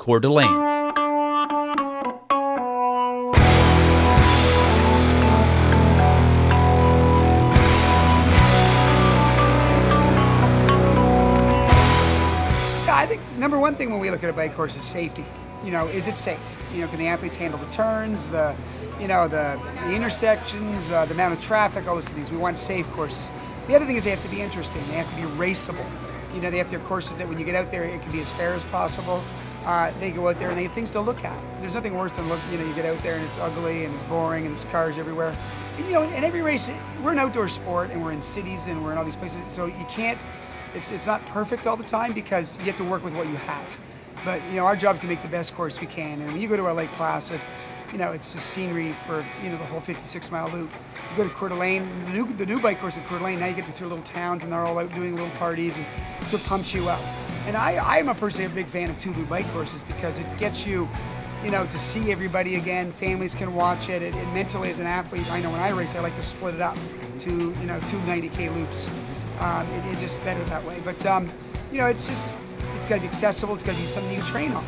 Coeur d'Alene. I think number one thing when we look at a bike course is safety. You know, is it safe? You know, can the athletes handle the turns, the intersections, the amount of traffic, all those things. We want safe courses. The other thing is they have to be interesting. They have to be raceable. You know, they have to have courses that when you get out there, it can be as fair as possible. They go out there and they have things to look at. There's nothing worse than you get out there and it's ugly and it's boring and there's cars everywhere. And, you know, in every race, we're an outdoor sport and we're in cities and we're in all these places, so you can't. It's not perfect all the time because you have to work with what you have. But, you know, our job is to make the best course we can. And when you go to a Lake Placid, you know, it's just scenery for, you know, the whole 56-mile loop. You go to Coeur d'Alene, the new bike course at Coeur d'Alene, now you get through little towns and they're all out doing little parties, and so it pumps you up. And I'm personally a big fan of two-loop bike courses because it gets you, you know, to see everybody again. Families can watch it. It mentally, as an athlete, I know when I race, I like to split it up to, you know, two 90K loops. It's just better that way. But, you know, it's got to be accessible. It's got to be something you can train on.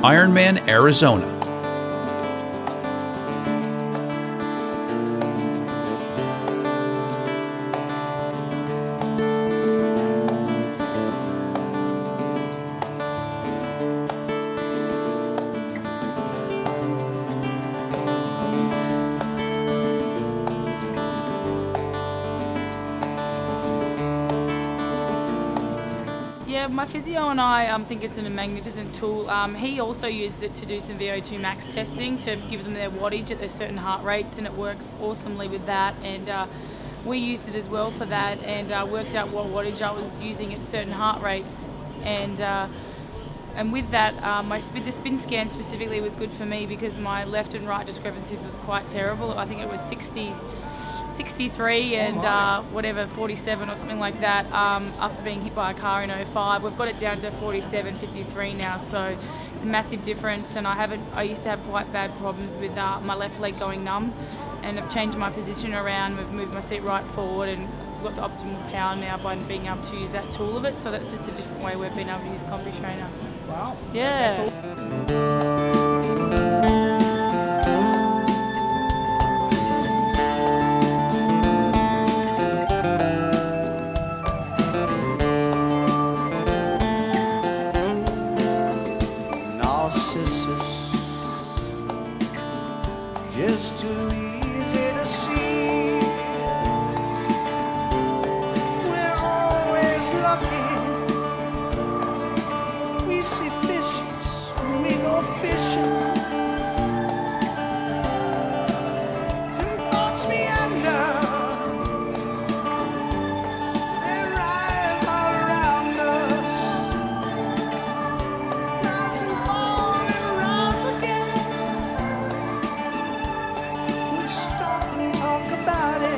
Ironman, Arizona. Yeah, my physio and I think it's a magnificent tool. He also used it to do some VO2 max testing to give them their wattage at their certain heart rates, and it works awesomely with that. And we used it as well for that, and worked out what wattage I was using at certain heart rates. And with that, the spin scan specifically was good for me because my left and right discrepancies was quite terrible. I think it was 63 and whatever, 47 or something like that after being hit by a car in 05. We've got it down to 47, 53 now, so it's a massive difference. And I used to have quite bad problems with my left leg going numb, and I've changed my position around. We've moved my seat right forward and got the optimal power now by being able to use that tool of it. So that's just a different way we've been able to use Combi Trainer. Wow. Yeah. Just too easy to see. We're always lucky. We see fishes, we go fishing, and thoughts meander. They rise all around us, rise and fall and rise again. Stop and talk about it.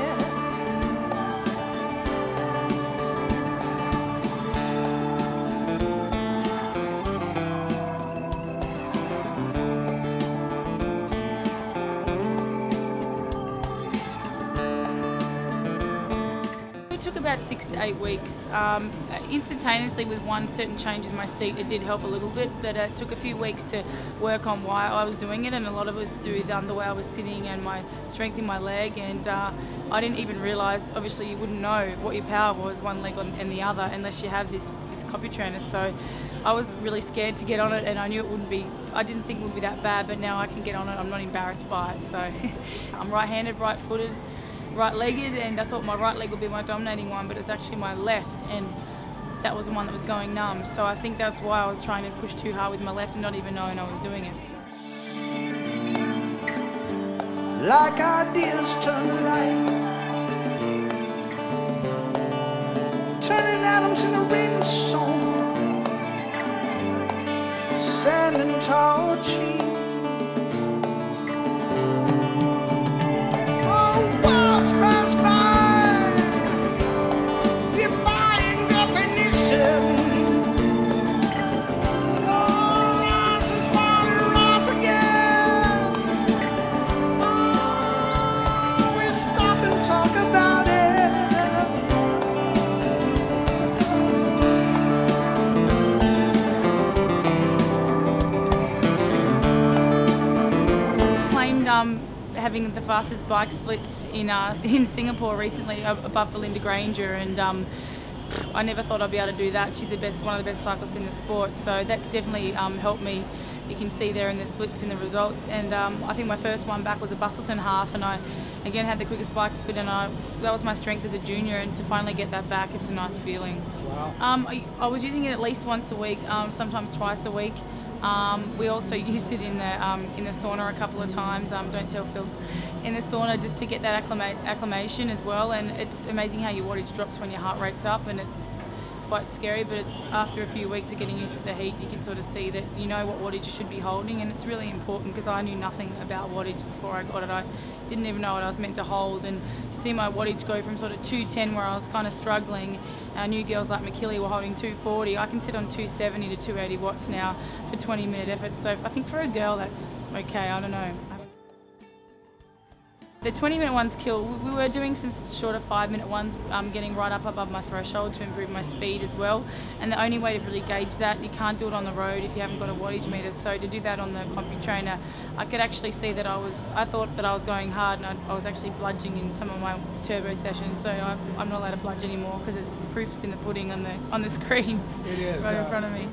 It took about 6 to 8 weeks. Instantaneously, with one certain change in my seat, it did help a little bit, but it took a few weeks to work on why I was doing it, and a lot of it was to do with the way I was sitting and my strength in my leg. And I didn't even realise, obviously you wouldn't know what your power was, one leg and the other, unless you have this Combi Trainer. So I was really scared to get on it, and I knew it wouldn't be, I didn't think it would be that bad, but now I can get on it. I'm not embarrassed by it. So I'm right-handed, right-footed, right-legged, and I thought my right leg would be my dominating one, but it's actually my left, and that was the one that was going numb. So I think that's why I was trying to push too hard with my left and not even knowing I was doing it. Like ideas turn to light, turning atoms in a raining song, sand and torching. Pass by, defying definition. Oh, rise and fall and rise again. Oh, we stop and talk about I claimed having the fastest bike splits in Singapore recently above Belinda Granger, and I never thought I'd be able to do that. She's one of the best cyclists in the sport, so that's definitely helped me. You can see there in the splits in the results, and I think my first one back was a Bustleton half, and I again had the quickest bike split, and that was my strength as a junior, and to finally get that back, it's a nice feeling. Wow. I was using it at least once a week, sometimes twice a week. We also used it in the sauna a couple of times. Don't tell Phil. In the sauna, just to get that acclimation as well. And it's amazing how your wattage drops when your heart rate's up, and it's quite scary. But it's after a few weeks of getting used to the heat, you can sort of see that you know what wattage you should be holding, and it's really important because I knew nothing about wattage before I got it. I didn't even know what I was meant to hold, and to see my wattage go from sort of 210 where I was kind of struggling. Our new girls like McKilly were holding 240. I can sit on 270 to 280 watts now for 20-minute efforts. So I think for a girl that's okay. I don't know. The 20-minute ones kill. We were doing some shorter 5-minute ones, getting right up above my threshold to improve my speed as well. And the only way to really gauge that, you can't do it on the road if you haven't got a wattage meter. So to do that on the Combi Trainer, I could actually see that I thought that I was going hard, and I was actually bludging in some of my turbo sessions. So I'm not allowed to bludge anymore because there's proofs in the pudding on the screen. It is right in front of me.